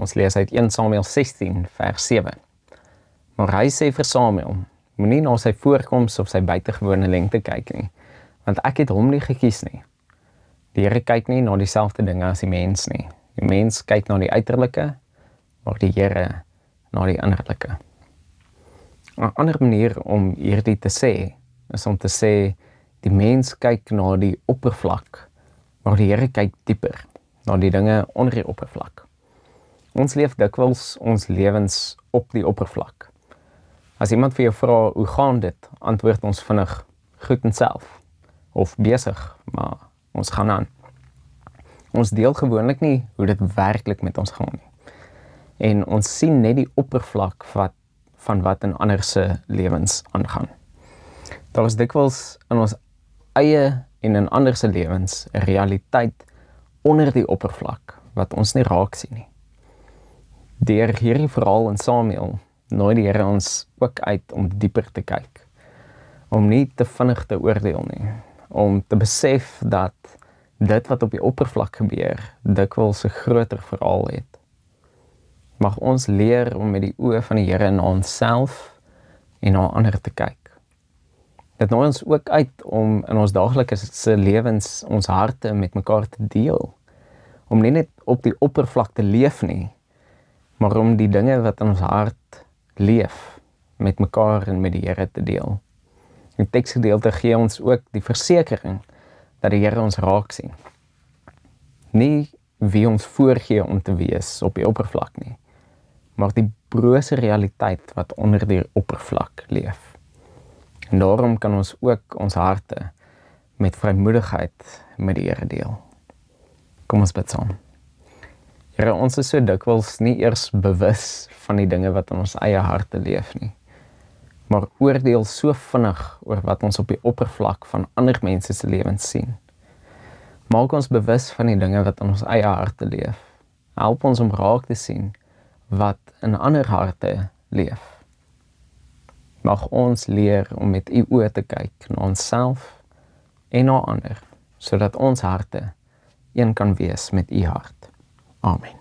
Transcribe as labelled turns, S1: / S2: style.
S1: ons lees uit 1 Samuel 16 vers 7. Maar hy sê vir Samuel, moenie na sy voorkoms of sy buitengewone lengte kyk nie, want ek het hom nie gekies nie. Die Here kyk nie na dieselfde dinge as die mens nie. Die mens kyk na die uiterlike, maar die Here na die innerlike. 'n ander manier om hierdie te sê, is om te sê, die mens kyk na die oppervlak, maar die Here kyk dieper, na die dinge onder die oppervlak. Ons leef dikwels ons lewens op die oppervlak. As iemand vir jou vra, hoe gaan dit? Antwoord ons vinnig, goed en self, of besig, maar ons gaan aan. Ons deel gewoonlik nie hoe dit werklik met ons gaan nie. En ons sien net die oppervlak van wat in ander se lewens aangaan. Daar is dikwels in ons eie en in ander se lewens 'n realiteit onder die oppervlak wat ons nie raak sien nie. Deur hierdie verhaal in Samuel nooi die Here ons ook uit om dieper te kyk, om nie te vinnig te oordeel nie, om te besef dat dit wat op die oppervlak gebeur, dikwels 'n groter verhaal het. Mag ons leer om met die oë van die Here na onsself en na ander te kyk. Dit nooi ons ook uit om in ons daaglikse lewens ons harte met mekaar te deel. Om nie net op die oppervlak te leef nie, maar om die dinge wat in ons hart leef, met mekaar en met die Here te deel. Die teksgedeelte gee ons ook die versekering dat die Here ons raak sien. Nie wie ons voorgee om te wees op die oppervlak nie, maar die brose realiteit wat onder die oppervlak leef. En daarom kan ons ook ons harte met vrymoedigheid met die Here deel. Kom ons bid saam. Here, ons is so dikwels nie eers bewus van die dinge wat in ons eie harte leef nie, maar oordeel so vinnig oor wat ons op die oppervlak van ander mense se lewens sien. Maak ons bewus van die dinge wat in ons eie harte leef. Help ons om raak te sien wat in ander harte leef. Mag ons leer om met u oë te kyk na onsself en na ander, sodat ons harte een kan wees met u hart. Amen.